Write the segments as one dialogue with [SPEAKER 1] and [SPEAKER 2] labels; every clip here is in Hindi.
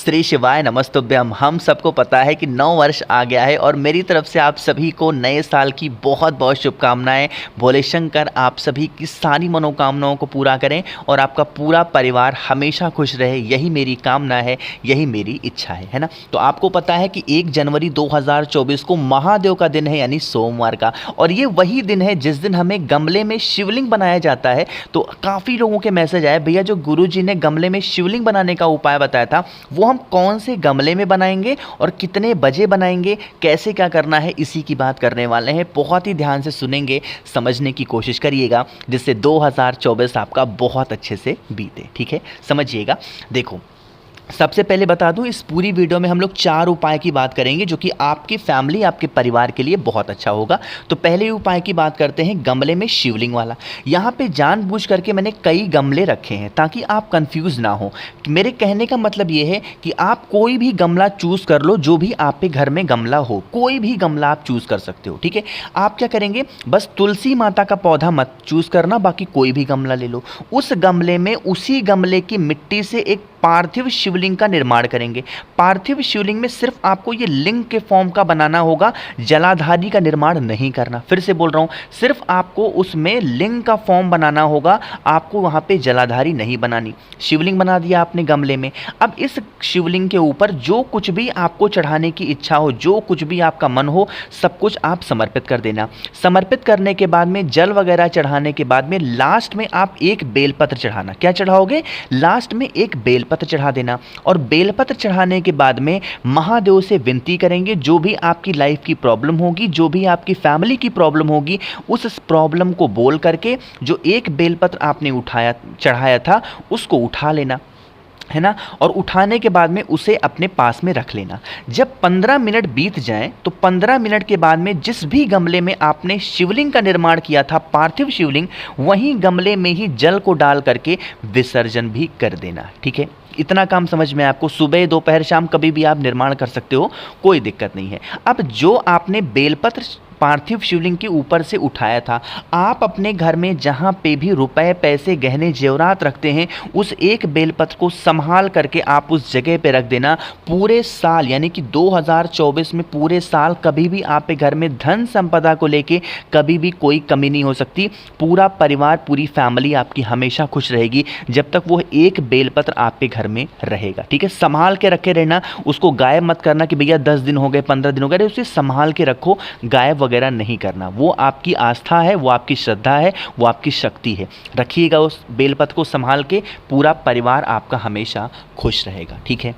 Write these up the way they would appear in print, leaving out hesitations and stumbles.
[SPEAKER 1] श्री शिवाय नमस्तुभ्यम। हम सबको पता है कि नव वर्ष आ गया है और मेरी तरफ से आप सभी को नए साल की बहुत बहुत शुभकामनाएं। भोले शंकर आप सभी की सारी मनोकामनाओं को पूरा करें और आपका पूरा परिवार हमेशा खुश रहे, यही मेरी कामना है, यही मेरी इच्छा है ना। तो आपको पता है कि 1 जनवरी 2024 को महादेव का दिन है, यानी सोमवार का, और ये वही दिन है जिस दिन हमें गमले में शिवलिंग बनाया जाता है। तो काफ़ी लोगों के मैसेज आए, भैया जो गुरुजी ने गमले में शिवलिंग बनाने का उपाय बताया था वो हम कौन से गमले में बनाएंगे और कितने बजे बनाएंगे, कैसे क्या करना है, इसी की बात करने वाले हैं। बहुत ही ध्यान से सुनेंगे, समझने की कोशिश करिएगा, जिससे 2024 आपका बहुत अच्छे से बीते। ठीक है, समझिएगा। देखो, सबसे पहले बता दूं, इस पूरी वीडियो में हम लोग 4 उपाय की बात करेंगे जो कि आपकी फैमिली, आपके परिवार के लिए बहुत अच्छा होगा। तो पहले उपाय की बात करते हैं गमले में शिवलिंग वाला। यहाँ पे जानबूझ करके मैंने कई गमले रखे हैं ताकि आप कंफ्यूज ना हो। मेरे कहने का मतलब ये है कि आप कोई भी गमला चूज़ कर लो, जो भी आप पे घर में गमला हो, कोई भी गमला आप चूज़ कर सकते हो। ठीक है, आप क्या करेंगे, बस तुलसी माता का पौधा मत चूज़ करना, बाकी कोई भी गमला ले लो। उस गमले में, उसी गमले की मिट्टी से एक पार्थिव शिवलिंग का निर्माण करेंगे। पार्थिव शिवलिंग में सिर्फ आपको ये लिंग के फॉर्म का बनाना होगा, जलाधारी का निर्माण नहीं करना। फिर से बोल रहा हूँ, सिर्फ आपको उसमें लिंग का फॉर्म बनाना होगा, आपको वहाँ पे जलाधारी नहीं बनानी। शिवलिंग बना दिया आपने गमले में। अब इस शिवलिंग के ऊपर जो कुछ भी आपको चढ़ाने की इच्छा हो, जो कुछ भी आपका मन हो, सब कुछ आप समर्पित कर देना। समर्पित करने के बाद में, जल वगैरह चढ़ाने के बाद में, लास्ट में आप एक बेलपत्र चढ़ाना। क्या चढ़ाओगे? लास्ट में एक बेलपत्र चढ़ा देना। और बेलपत्र चढ़ाने के बाद में महादेव से विनती करेंगे, जो भी आपकी लाइफ की प्रॉब्लम होगी, जो भी आपकी फैमिली की प्रॉब्लम होगी, उस प्रॉब्लम को बोल करके जो एक बेलपत्र आपने चढ़ाया था उसको उठा लेना, है ना। और उठाने के बाद में उसे अपने पास में रख लेना। जब 15 मिनट बीत जाएं तो 15 मिनट के बाद में जिस भी गमले में आपने शिवलिंग का निर्माण किया था, पार्थिव शिवलिंग, वहीं गमले में ही जल को डाल करके विसर्जन भी कर देना। ठीक है, इतना काम समझ में आपको। सुबह, दोपहर, शाम कभी भी आप निर्माण कर सकते हो, कोई दिक्कत नहीं है। अब जो आपने बेलपत्र पार्थिव शिवलिंग के ऊपर से उठाया था, आप अपने घर में जहाँ पे भी रुपए, पैसे, गहने, जेवरात रखते हैं, उस एक बेलपत्र को संभाल करके आप उस जगह पे रख देना। पूरे साल, यानी कि 2024 में पूरे साल कभी भी आप के घर में धन संपदा को लेके कभी भी कोई कमी नहीं हो सकती। पूरा परिवार, पूरी फैमिली आपकी हमेशा खुश रहेगी जब तक वो एक बेलपत्र आपके घर में रहेगा। ठीक है, संभाल के रखे रहना, उसको गायब मत करना कि भैया 10 दिन हो गए, 15 दिन हो गए, उसे संभाल के रखो, गायब वगैरह नहीं करना। वो आपकी आस्था है, वो आपकी श्रद्धा है, वो आपकी शक्ति है। रखिएगा उस बेलपत्र को संभाल के, पूरा परिवार आपका हमेशा खुश रहेगा। ठीक है,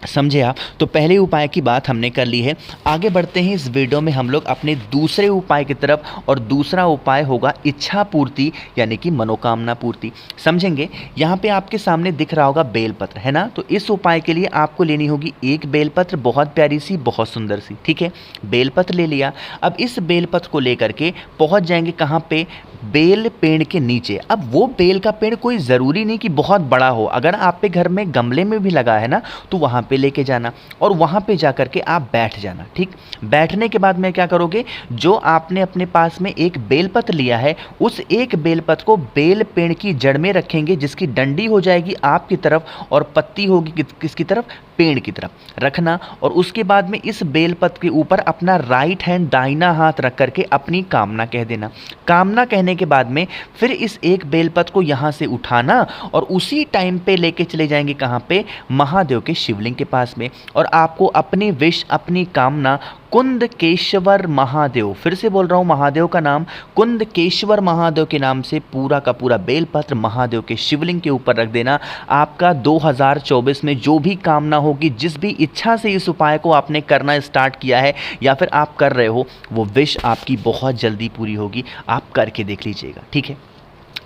[SPEAKER 1] समझे आप। तो पहले उपाय की बात हमने कर ली है। आगे बढ़ते हैं इस वीडियो में हम लोग अपने दूसरे उपाय की तरफ, और दूसरा उपाय होगा इच्छा पूर्ति, यानी कि मनोकामना पूर्ति। समझेंगे, यहाँ पे आपके सामने दिख रहा होगा बेलपत्र, है ना। तो इस उपाय के लिए आपको लेनी होगी एक बेलपत्र, बहुत प्यारी सी, बहुत सुंदर सी। ठीक है, बेलपत्र ले लिया। अब इस बेलपत्र को लेकर के पहुँच जाएंगे कहाँ पे? बेल पेड़ के नीचे। अब वो बेल का पेड़ कोई ज़रूरी नहीं कि बहुत बड़ा हो, अगर आप पे घर में गमले में भी लगा है ना, तो वहाँ पे लेके जाना और वहाँ पे जा कर के आप बैठ जाना। ठीक, बैठने के बाद में क्या करोगे, जो आपने अपने पास में एक बेलपत्र लिया है, उस एक बेलपत्र को बेल पेड़ की जड़ में रखेंगे, जिसकी डंडी हो जाएगी आपकी तरफ और पत्ती होगी किसकी तरफ? पेड़ की तरफ रखना। और उसके बाद में इस बेलपत्र के ऊपर अपना राइट हैंड, दाहिना हाथ रख करके अपनी कामना कह देना। कामना कहने के बाद में फिर इस एक बेलपत्र को यहाँ से उठाना और उसी टाइम पे लेके चले जाएंगे कहाँ पे? महादेव के शिवलिंग के पास में। और आपको अपनी विश, अपनी कामना कुंदकेश्वर महादेव, फिर से बोल रहा हूँ, महादेव का नाम कुंदकेश्वर महादेव के नाम से पूरा का पूरा बेलपत्र महादेव के शिवलिंग के ऊपर रख देना। आपका 2024 में जो भी कामना होगी, जिस भी इच्छा से इस उपाय को आपने करना स्टार्ट किया है या फिर आप कर रहे हो, वो विश आपकी बहुत जल्दी पूरी होगी। आप करके देख लीजिएगा। ठीक है,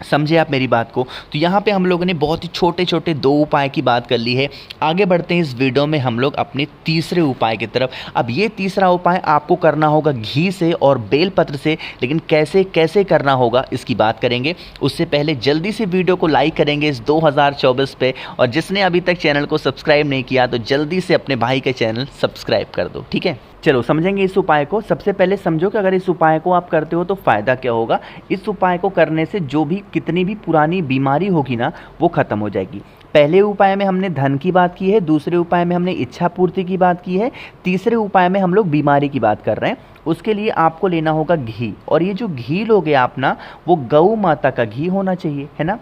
[SPEAKER 1] समझे आप मेरी बात को। तो यहाँ पे हम लोगों ने बहुत ही छोटे छोटे 2 उपाय की बात कर ली है। आगे बढ़ते हैं इस वीडियो में हम लोग अपने तीसरे उपाय की तरफ। अब ये तीसरा उपाय आपको करना होगा घी से और बेलपत्र से, लेकिन कैसे कैसे करना होगा इसकी बात करेंगे। उससे पहले जल्दी से वीडियो को लाइक करेंगे इस 2024 पे, और जिसने अभी तक चैनल को सब्सक्राइब नहीं किया तो जल्दी से अपने भाई का चैनल सब्सक्राइब कर दो। ठीक है, चलो समझेंगे इस उपाय को। सबसे पहले समझो कि अगर इस उपाय को आप करते हो तो फ़ायदा क्या होगा। इस उपाय को करने से जो भी कितनी भी पुरानी बीमारी होगी ना, वो ख़त्म हो जाएगी। पहले उपाय में हमने धन की बात की है, दूसरे उपाय में हमने इच्छा पूर्ति की बात की है, तीसरे उपाय में हम लोग बीमारी की बात कर रहे हैं। उसके लिए आपको लेना होगा घी, और ये जो घी लोगे आप ना, वो गौ माता का घी होना चाहिए, है ना,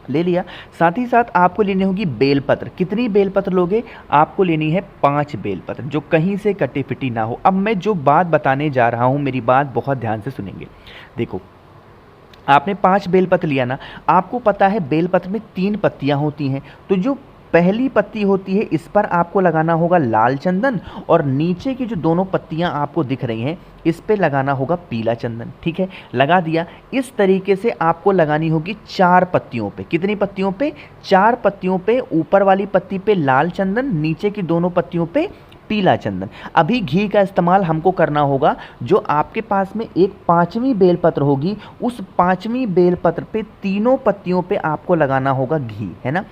[SPEAKER 1] ले लिया। साथ ही साथ आपको लेनी होगी बेलपत्र। कितनी बेलपत्र लोगे? आपको लेनी है 5 बेलपत्र, जो कहीं से कटी फिटी ना हो। अब मैं जो बात बताने जा रहा हूँ, मेरी बात बहुत ध्यान से सुनेंगे। देखो, आपने 5 बेलपत्र लिया ना, आपको पता है बेलपत्र में 3 पत्तियाँ होती हैं, तो जो पहली पत्ती होती है इस पर आपको लगाना होगा लाल चंदन, और नीचे की जो दोनों पत्तियां आपको दिख रही हैं इस पे लगाना होगा पीला चंदन। ठीक है, लगा दिया। इस तरीके से आपको लगानी होगी 4 पत्तियों पे। कितनी पत्तियों पे? 4 पत्तियों पे। ऊपर वाली पत्ती पे लाल चंदन, नीचे की दोनों पत्तियों पे पीला चंदन। अभी घी का इस्तेमाल हमको करना होगा। जो आपके पास में एक 5वीं बेलपत्र होगी, उस 5वीं बेलपत्र पे तीनों पत्तियों पे आपको लगाना होगा घी, है ना।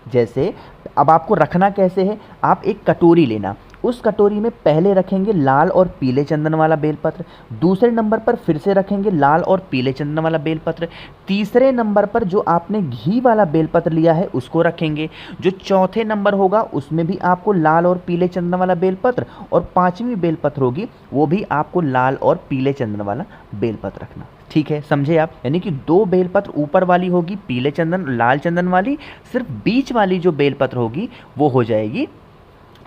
[SPEAKER 1] जैसे अब आपको रखना कैसे है, आप एक कटोरी लेना, उस कटोरी में पहले रखेंगे लाल और पीले चंदन वाला बेलपत्र, दूसरे नंबर पर फिर से रखेंगे लाल और पीले चंदन वाला बेलपत्र, तीसरे नंबर पर जो आपने घी वाला बेलपत्र लिया है उसको रखेंगे, जो चौथे नंबर होगा उसमें भी आपको लाल और पीले चंदन वाला बेलपत्र, और 5वीं बेलपत्र होगी वो भी आपको लाल और पीले चंदन वाला बेलपत्र रखना। ठीक है, समझे आप? यानी कि 2 बेलपत्र ऊपर वाली होगी पीले चंदन लाल चंदन वाली, सिर्फ बीच वाली जो बेलपत्र होगी वो हो जाएगी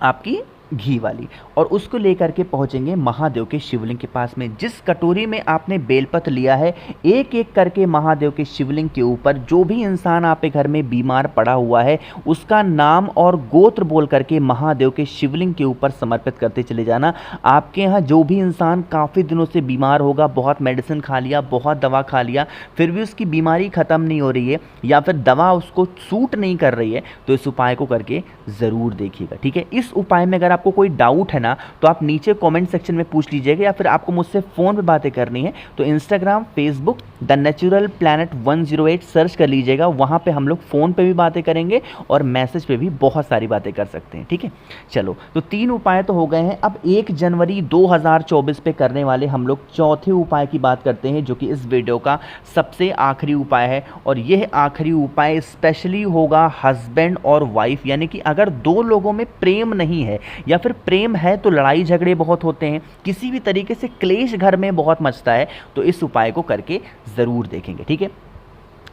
[SPEAKER 1] आपकी घी वाली, और उसको लेकर के पहुंचेंगे महादेव के शिवलिंग के पास में। जिस कटोरी में आपने बेलपत्र लिया है, एक एक करके महादेव के शिवलिंग के ऊपर जो भी इंसान आपके घर में बीमार पड़ा हुआ है उसका नाम और गोत्र बोल करके महादेव के शिवलिंग के ऊपर समर्पित करते चले जाना। आपके यहाँ जो भी इंसान काफ़ी दिनों से बीमार होगा, बहुत मेडिसिन खा लिया, बहुत दवा खा लिया, फिर भी उसकी बीमारी ख़त्म नहीं हो रही है, या फिर दवा उसको सूट नहीं कर रही है, तो इस उपाय को करके ज़रूर देखिएगा। ठीक है, इस उपाय में अगर आपको कोई डाउट है ना, तो आप नीचे कमेंट सेक्शन में पूछ लीजिएगा, या फिर आपको मुझसे फ़ोन पे बातें करनी है तो Instagram, Facebook the natural planet 108 search कर लीजिएगा। वहाँ पे हम लोग फ़ोन पे भी बातें करेंगे और मैसेज पे भी बहुत सारी बातें कर सकते हैं। ठीक है, चलो, तो 3 उपाय तो हो गए हैं। अब 1 जनवरी 2024 पे करने वाले हम लोग चौथे उपाय की बात करते हैं, जो कि इस वीडियो का सबसे आखिरी उपाय है। और यह आखिरी उपाय स्पेशली होगा हस्बैंड और वाइफ, यानी कि अगर 2 लोगों में प्रेम नहीं है, या फिर प्रेम है तो लड़ाई झगड़े बहुत होते हैं, किसी भी तरीके से क्लेश घर में बहुत मचता है, तो इस उपाय को करके ज़रूर देखेंगे। ठीक है,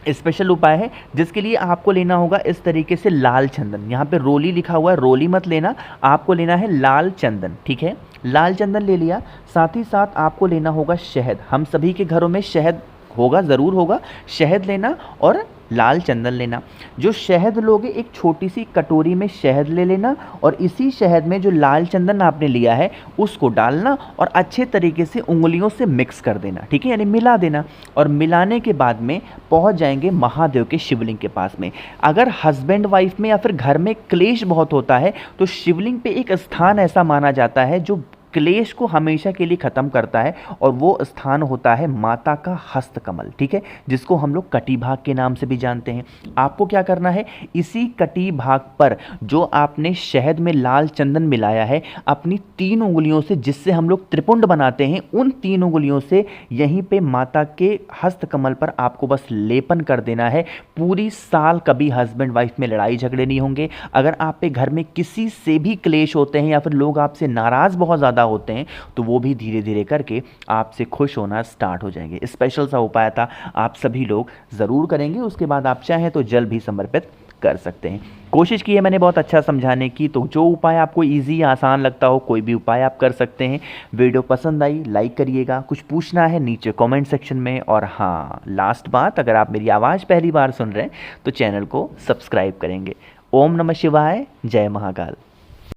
[SPEAKER 1] स्पेशल उपाय है जिसके लिए आपको लेना होगा इस तरीके से लाल चंदन। यहाँ पे रोली लिखा हुआ है, रोली मत लेना, आपको लेना है लाल चंदन। ठीक है, लाल चंदन ले लिया। साथ ही साथ आपको लेना होगा शहद। हम सभी के घरों में शहद होगा, ज़रूर होगा। शहद लेना और लाल चंदन लेना। जो शहद लोगे, एक छोटी सी कटोरी में शहद ले लेना, और इसी शहद में जो लाल चंदन आपने लिया है उसको डालना और अच्छे तरीके से उंगलियों से मिक्स कर देना। ठीक है, यानी मिला देना, और मिलाने के बाद में पहुंच जाएंगे महादेव के शिवलिंग के पास में। अगर हस्बैंड वाइफ में या फिर घर में क्लेश बहुत होता है, तो शिवलिंग पे एक स्थान ऐसा माना जाता है जो क्लेश को हमेशा के लिए ख़त्म करता है, और वो स्थान होता है माता का हस्त कमल। ठीक है, जिसको हम लोग कटी भाग के नाम से भी जानते हैं। आपको क्या करना है, इसी कटी भाग पर जो आपने शहद में लाल चंदन मिलाया है, अपनी 3 उंगलियों से, जिससे हम लोग त्रिपुंड बनाते हैं, उन 3 उंगलियों से यहीं पे माता के हस्त कमल पर आपको बस लेपन कर देना है। पूरी साल कभी हस्बैंड वाइफ में लड़ाई झगड़े नहीं होंगे। अगर आप पे घर में किसी से भी क्लेश होते हैं, या फिर लोग आपसे नाराज़ बहुत ज़्यादा होते हैं, तो वो भी धीरे धीरे करके आपसे खुश होना स्टार्ट हो जाएंगे। स्पेशल सा उपाय था, आप सभी लोग ज़रूर करेंगे। उसके बाद आप चाहें तो जल भी समर्पित कर सकते हैं। कोशिश की है मैंने बहुत अच्छा समझाने की, तो जो उपाय आपको इजी आसान लगता हो, कोई भी उपाय आप कर सकते हैं। वीडियो पसंद आई लाइक करिएगा, कुछ पूछना है नीचे कमेंट सेक्शन में, और हाँ, लास्ट बात, अगर आप मेरी आवाज़ पहली बार सुन रहे हैं तो चैनल को सब्सक्राइब करेंगे। ओम नमः शिवाय, जय महाकाल।